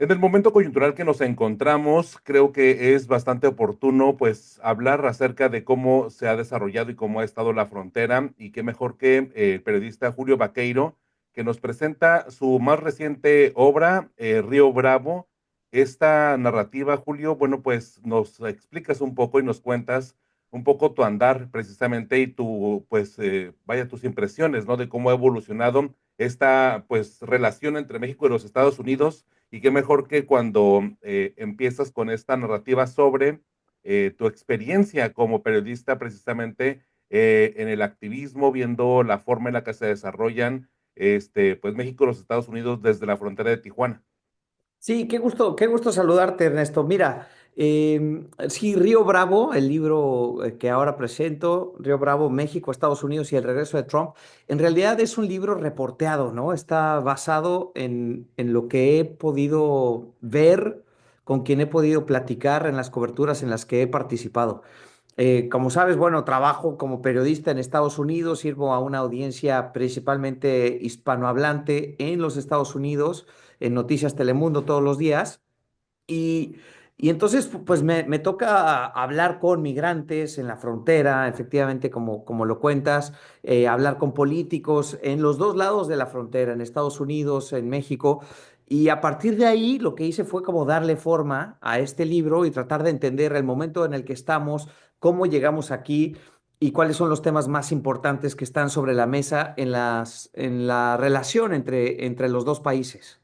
En el momento coyuntural que nos encontramos, creo que es bastante oportuno, pues, hablar acerca de cómo se ha desarrollado y cómo ha estado la frontera, y qué mejor que el periodista Julio Vaqueiro, que nos presenta su más reciente obra, Río Bravo. Esta narrativa, Julio, bueno, pues nos explicas un poco y nos cuentas un poco tu andar precisamente y tu, pues, vaya, tus impresiones, ¿no? De cómo ha evolucionado esta, pues, relación entre México y los Estados Unidos, y qué mejor que cuando empiezas con esta narrativa sobre tu experiencia como periodista precisamente en el activismo, viendo la forma en la que se desarrollan pues México y los Estados Unidos desde la frontera de Tijuana. Sí, qué gusto saludarte, Ernesto. Mira, sí, Río Bravo, el libro que ahora presento, Río Bravo, México, Estados Unidos y el regreso de Trump, en realidad es un libro reporteado, ¿no? Está basado en lo que he podido ver, con quien he podido platicar en las coberturas en las que he participado. Como sabes, bueno, trabajo como periodista en Estados Unidos, sirvo a una audiencia principalmente hispanohablante en los Estados Unidos, en Noticias Telemundo todos los días. Y, y entonces, pues me toca hablar con migrantes en la frontera, efectivamente, como lo cuentas, hablar con políticos en los dos lados de la frontera, en Estados Unidos, en México. Y a partir de ahí, lo que hice fue como darle forma a este libro y tratar de entender el momento en el que estamos, cómo llegamos aquí y cuáles son los temas más importantes que están sobre la mesa en la relación entre los dos países.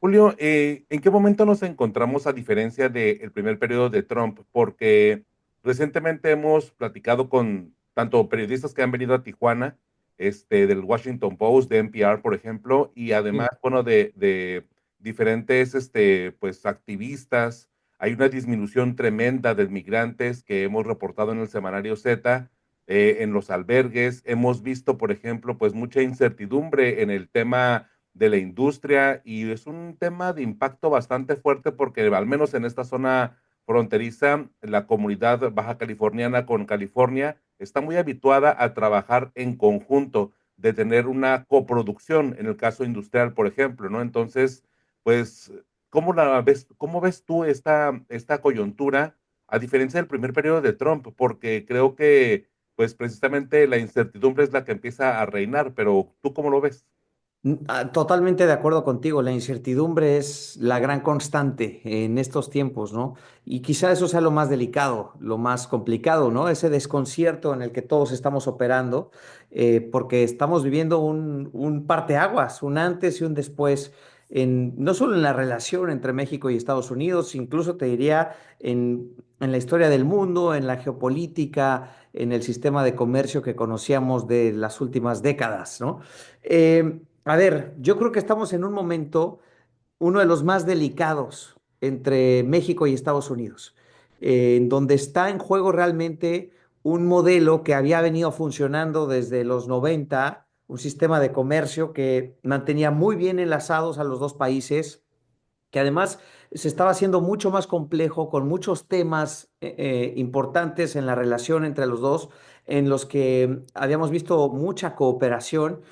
Julio, ¿en qué momento nos encontramos a diferencia del primer periodo de Trump? Porque recientemente hemos platicado con tanto periodistas que han venido a Tijuana, del Washington Post, de NPR, por ejemplo, y además, bueno, de diferentes, pues, activistas. Hay una disminución tremenda de migrantes que hemos reportado en el semanario Z, en los albergues. Hemos visto, por ejemplo, pues, mucha incertidumbre en el tema de la industria, y es un tema de impacto bastante fuerte porque al menos en esta zona fronteriza, la comunidad baja californiana con California está muy habituada a trabajar en conjunto, de tener una coproducción en el caso industrial, por ejemplo, ¿no? Entonces, pues, cómo ves tú esta coyuntura a diferencia del primer periodo de Trump? Porque creo que, pues, precisamente la incertidumbre es la que empieza a reinar, pero ¿tú cómo lo ves? Totalmente de acuerdo contigo, la incertidumbre es la gran constante en estos tiempos, ¿no? Y quizá eso sea lo más delicado, lo más complicado, ¿no? Ese desconcierto en el que todos estamos operando, porque estamos viviendo un parteaguas, un antes y un después, no solo en la relación entre México y Estados Unidos, incluso te diría en la historia del mundo, en la geopolítica, en el sistema de comercio que conocíamos de las últimas décadas, ¿no? A ver, yo creo que estamos en un momento, uno de los más delicados entre México y Estados Unidos, en donde está en juego realmente un modelo que había venido funcionando desde los 90, un sistema de comercio que mantenía muy bien enlazados a los dos países, que además se estaba haciendo mucho más complejo con muchos temas importantes en la relación entre los dos, en los que habíamos visto mucha cooperación,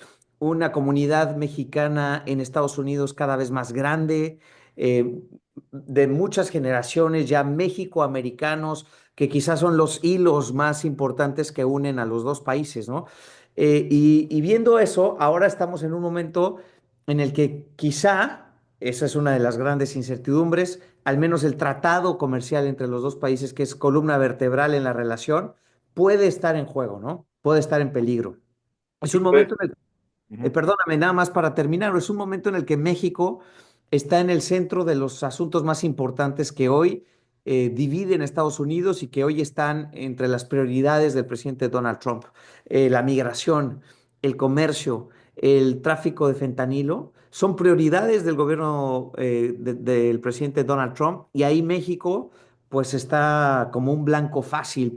una comunidad mexicana en Estados Unidos cada vez más grande, eh, de muchas generaciones ya mexicoamericanos, que quizás son los hilos más importantes que unen a los dos países, ¿no? Y viendo eso, ahora estamos en un momento en el que quizá, esa es una de las grandes incertidumbres, al menos el tratado comercial entre los dos países, que es columna vertebral en la relación, puede estar en juego, ¿no? Puede estar en peligro. Es Y un pues, momento en el ujú. perdóname, nada más para terminar, es un momento en el que México está en el centro de los asuntos más importantes que hoy dividen Estados Unidos y que hoy están entre las prioridades del presidente Donald Trump. La migración, el comercio, el tráfico de fentanilo son prioridades del gobierno del presidente Donald Trump, y ahí México pues está como un blanco fácil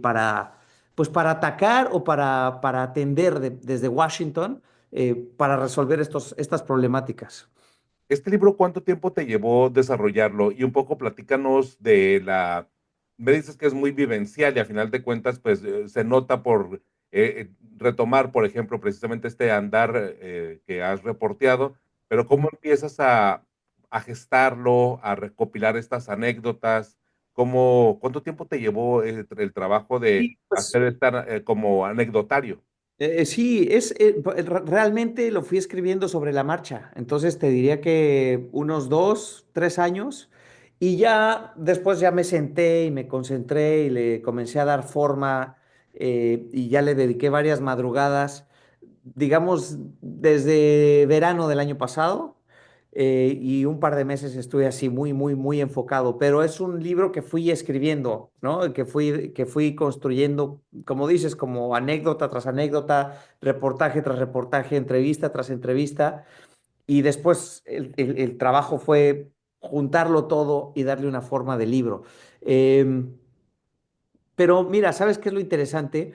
pues para atacar o para atender desde Washington, para resolver estas problemáticas. Este libro, ¿cuánto tiempo te llevó desarrollarlo? Y un poco platícanos me dices que es muy vivencial y a final de cuentas, pues se nota por retomar, por ejemplo, precisamente este andar que has reporteado, pero ¿cómo empiezas a gestarlo, a recopilar estas anécdotas? ¿Cuánto tiempo te llevó el trabajo de Sí, pues hacer esta como anecdotario? sí, realmente lo fui escribiendo sobre la marcha. Entonces te diría que unos 2, 3 años. Y ya después ya me senté y me concentré y le comencé a dar forma y ya le dediqué varias madrugadas, digamos, desde verano del año pasado. Y un par de meses estuve así muy, muy, muy enfocado, pero es un libro que fui escribiendo, ¿no? Que fui construyendo, como dices, como anécdota tras anécdota, reportaje tras reportaje, entrevista tras entrevista, y después el trabajo fue juntarlo todo y darle una forma de libro. Em, pero mira, ¿sabes qué es lo interesante?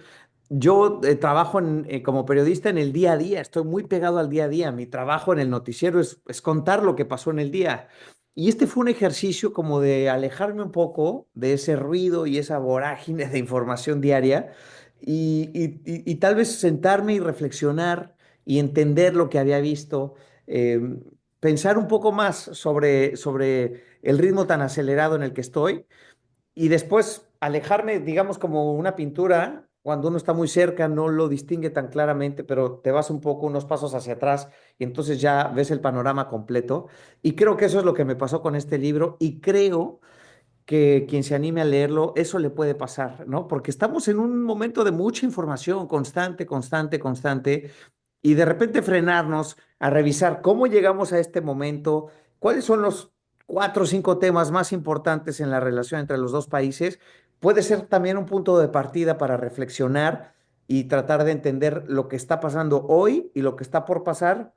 Yo trabajo como periodista en el día a día, estoy muy pegado al día a día. Mi trabajo en el noticiero es contar lo que pasó en el día. Y este fue un ejercicio como de alejarme un poco de ese ruido y esa vorágine de información diaria y tal vez sentarme y reflexionar y entender lo que había visto, eh, pensar un poco más sobre el ritmo tan acelerado en el que estoy y después alejarme, digamos, como una pintura, cuando uno está muy cerca no lo distingue tan claramente, pero te vas un poco unos pasos hacia atrás y entonces ya ves el panorama completo. Y creo que eso es lo que me pasó con este libro y creo que quien se anime a leerlo, eso le puede pasar, ¿no? Porque estamos en un momento de mucha información constante, constante, constante, y de repente frenarnos a revisar cómo llegamos a este momento, cuáles son los 4 o 5 temas más importantes en la relación entre los dos países, puede ser también un punto de partida para reflexionar y tratar de entender lo que está pasando hoy y lo que está por pasar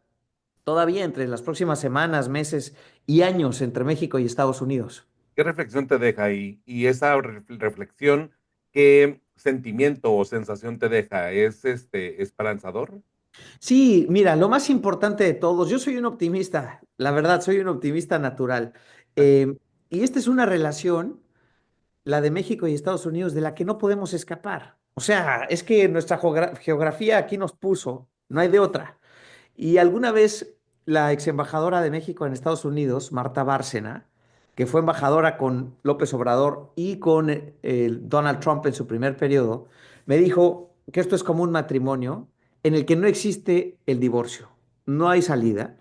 todavía entre las próximas semanas, meses y años entre México y Estados Unidos. ¿Qué reflexión te deja ahí? Y esa reflexión, ¿qué sentimiento o sensación te deja? ¿Es esperanzador? Sí, mira, lo más importante de todos, yo soy un optimista, la verdad, soy un optimista natural. Eh, y esta es una relación, la de México y Estados Unidos, de la que no podemos escapar. O sea, es que nuestra geografía aquí nos puso, no hay de otra. Y alguna vez la ex embajadora de México en Estados Unidos, Marta Bárcena, que fue embajadora con López Obrador y con Donald Trump en su primer periodo, me dijo que esto es como un matrimonio en el que no existe el divorcio, no hay salida.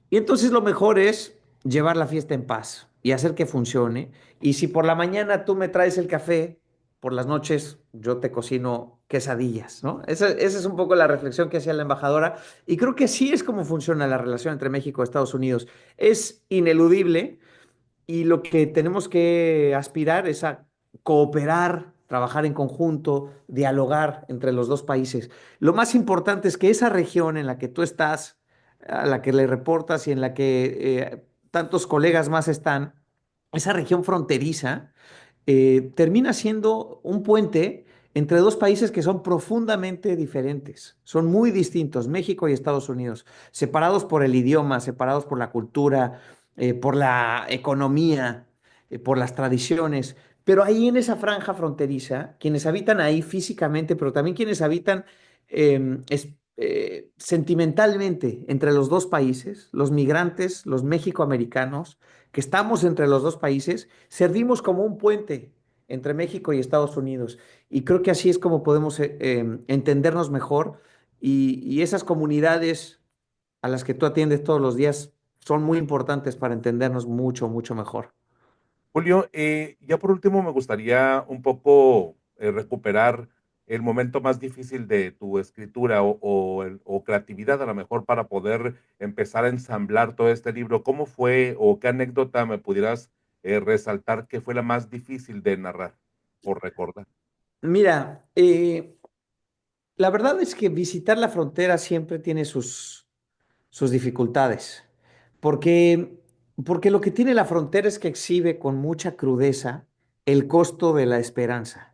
Y entonces lo mejor es llevar la fiesta en paz y hacer que funcione. Y si por la mañana tú me traes el café, por las noches yo te cocino quesadillas, ¿no? Esa es un poco la reflexión que hacía la embajadora. Y creo que así es como funciona la relación entre México y Estados Unidos. Es ineludible y lo que tenemos que aspirar es a cooperar, trabajar en conjunto, dialogar entre los dos países. Lo más importante es que esa región en la que tú estás, a la que le reportas y en la que tantos colegas más están, esa región fronteriza, termina siendo un puente entre dos países que son profundamente diferentes, son muy distintos, México y Estados Unidos, separados por el idioma, separados por la cultura, por la economía, por las tradiciones. Pero ahí en esa franja fronteriza, quienes habitan ahí físicamente, pero también quienes habitan sentimentalmente entre los dos países, los migrantes, los mexicoamericanos, que estamos entre los dos países, servimos como un puente entre México y Estados Unidos. Y creo que así es como podemos entendernos mejor y esas comunidades a las que tú atiendes todos los días son muy importantes para entendernos mucho, mucho mejor. Julio, ya por último me gustaría un poco recuperar el momento más difícil de tu escritura o creatividad a lo mejor para poder empezar a ensamblar todo este libro. ¿Cómo fue o qué anécdota me pudieras resaltar que fue la más difícil de narrar o recordar? Mira, la verdad es que visitar la frontera siempre tiene sus dificultades, porque, porque lo que tiene la frontera es que exhibe con mucha crudeza el costo de la esperanza.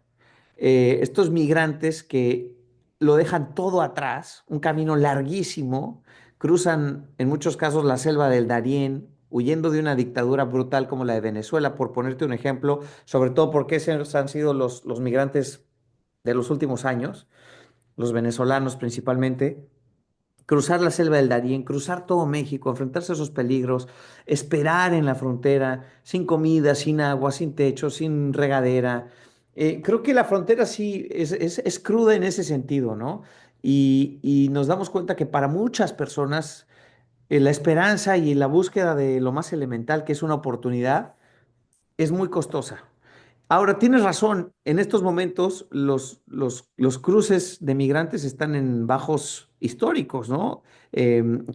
Estos migrantes que lo dejan todo atrás, un camino larguísimo, cruzan en muchos casos la selva del Darién, huyendo de una dictadura brutal como la de Venezuela, por ponerte un ejemplo, sobre todo porque esos han sido los migrantes de los últimos años, los venezolanos principalmente. cruzar la selva del Darién, cruzar todo México, enfrentarse a esos peligros, esperar en la frontera, sin comida, sin agua, sin techo, sin regadera. Creo que la frontera sí es cruda en ese sentido, ¿no? Y nos damos cuenta que para muchas personas la esperanza y la búsqueda de lo más elemental, que es una oportunidad, es muy costosa. Ahora, tienes razón, en estos momentos los cruces de migrantes están en bajos históricos, ¿no?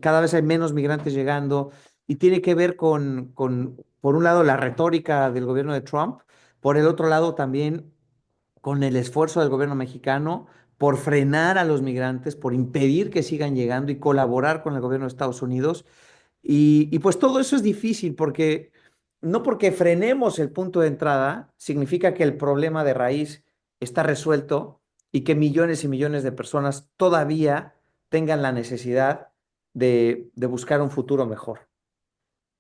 Cada vez hay menos migrantes llegando y tiene que ver por un lado, la retórica del gobierno de Trump, por el otro lado también con el esfuerzo del gobierno mexicano por frenar a los migrantes, por impedir que sigan llegando y colaborar con el gobierno de Estados Unidos. Y pues todo eso es difícil porque no porque frenemos el punto de entrada significa que el problema de raíz está resuelto y que millones y millones de personas todavía tengan la necesidad de buscar un futuro mejor.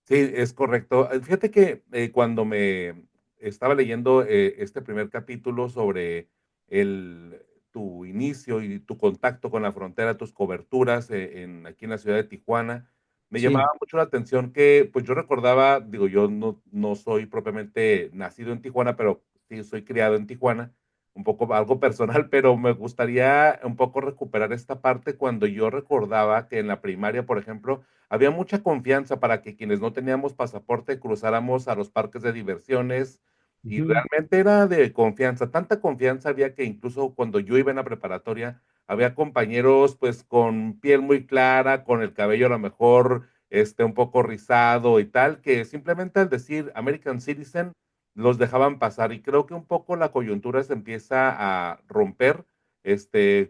Sí, es correcto. Fíjate que cuando me estaba leyendo este primer capítulo sobre el, tu inicio y tu contacto con la frontera, tus coberturas aquí en la ciudad de Tijuana, me llamaba Sí. mucho la atención que, pues yo recordaba, digo, yo no soy propiamente nacido en Tijuana, pero sí soy criado en Tijuana, un poco algo personal, pero me gustaría un poco recuperar esta parte cuando yo recordaba que en la primaria, por ejemplo, había mucha confianza para que quienes no teníamos pasaporte cruzáramos a los parques de diversiones y Ujú. realmente era de confianza. Tanta confianza había que incluso cuando yo iba en la preparatoria, había compañeros pues con piel muy clara, con el cabello a lo mejor un poco rizado y tal, que simplemente al decir American Citizen los dejaban pasar y creo que un poco la coyuntura se empieza a romper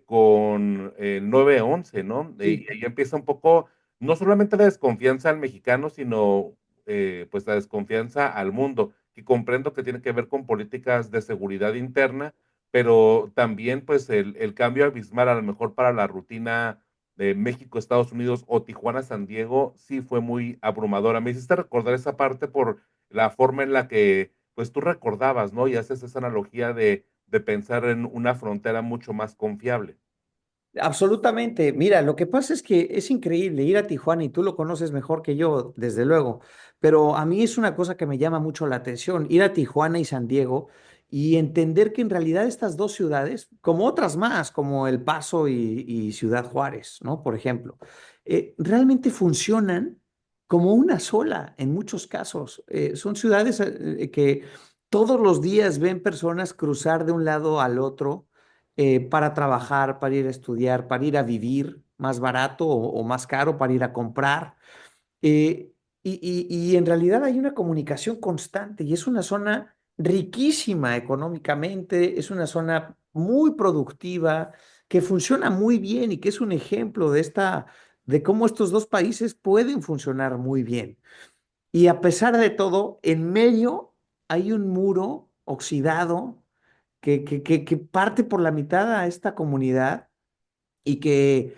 con el 9/11, ¿no? Sí. Y ahí empieza un poco no solamente la desconfianza al mexicano, sino pues la desconfianza al mundo, que comprendo que tiene que ver con políticas de seguridad interna, pero también pues el cambio abismal a lo mejor para la rutina de México, Estados Unidos o Tijuana, San Diego, sí fue muy abrumadora. Me hiciste recordar esa parte por la forma en la que pues tú recordabas, ¿no? Y haces esa analogía de pensar en una frontera mucho más confiable. Absolutamente. Mira, lo que pasa es que es increíble ir a Tijuana y tú lo conoces mejor que yo, desde luego, pero a mí es una cosa que me llama mucho la atención, ir a Tijuana y San Diego y entender que en realidad estas dos ciudades, como otras más, como El Paso y Ciudad Juárez, ¿no? Por ejemplo, realmente funcionan como una sola en muchos casos. Son ciudades que todos los días ven personas cruzar de un lado al otro para trabajar, para ir a estudiar, para ir a vivir más barato o más caro, para ir a comprar. Eh, y en realidad hay una comunicación constante y es una zona riquísima económicamente, es una zona muy productiva, que funciona muy bien y que es un ejemplo de cómo estos dos países pueden funcionar muy bien. Y a pesar de todo, en medio hay un muro oxidado que parte por la mitad a esta comunidad y que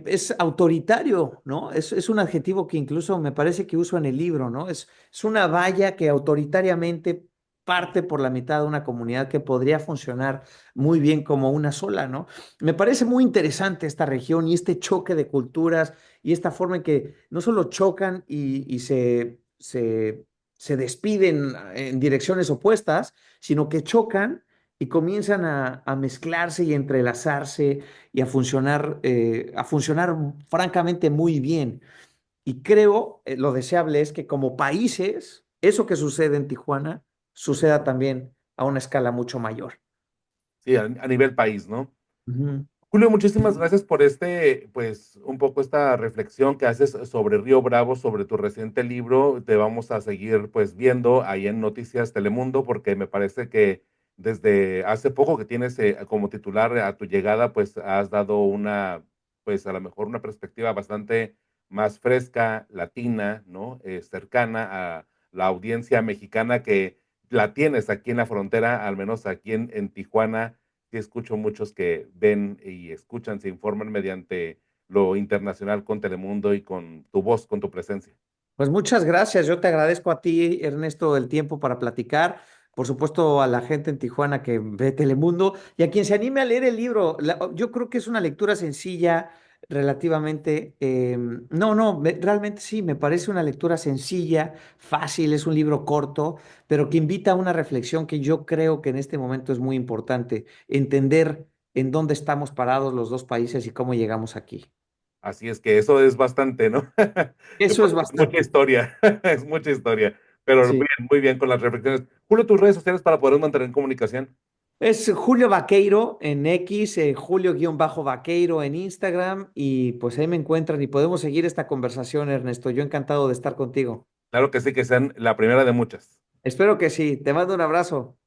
es autoritario, ¿no? Es un adjetivo que incluso me parece que uso en el libro, ¿no? Es una valla que autoritariamente parte por la mitad de una comunidad que podría funcionar muy bien como una sola, ¿no? Me parece muy interesante esta región y este choque de culturas y esta forma en que no solo chocan se despiden en direcciones opuestas, sino que chocan y comienzan a mezclarse y entrelazarse y a funcionar francamente muy bien. Y creo, lo deseable es que como países, eso que sucede en Tijuana suceda también a una escala mucho mayor. Sí, a nivel país, ¿no? Ujú. Julio, muchísimas gracias por pues, un poco esta reflexión que haces sobre Río Bravo, sobre tu reciente libro. Te vamos a seguir, pues, viendo ahí en Noticias Telemundo, porque me parece que desde hace poco que tienes como titular a tu llegada, pues, has dado pues, a lo mejor una perspectiva bastante más fresca, latina, ¿no? Cercana a la audiencia mexicana que la tienes aquí en la frontera, al menos aquí en Tijuana sí escucho muchos que ven y escuchan, se informan mediante lo internacional con Telemundo y con tu voz, con tu presencia. Pues muchas gracias. Yo te agradezco a ti, Ernesto, el tiempo para platicar. Por supuesto, a la gente en Tijuana que ve Telemundo y a quien se anime a leer el libro. Yo creo que es una lectura sencilla, relativamente, no, no, realmente sí, me parece una lectura sencilla, fácil, es un libro corto, pero que invita a una reflexión que yo creo que en este momento es muy importante, entender en dónde estamos parados los dos países y cómo llegamos aquí. Así es que eso es bastante, ¿no? Eso es Es mucha bastante. historia, es mucha historia, pero Sí. muy bien con las reflexiones. Julio, tus redes sociales para poder mantener en comunicación. Es Julio Vaqueiro en X, Julio-Vaqueiro en Instagram y pues ahí me encuentran y podemos seguir esta conversación, Ernesto. Yo encantado de estar contigo. Claro que sí, que sean la primera de muchas. Espero que sí. Te mando un abrazo.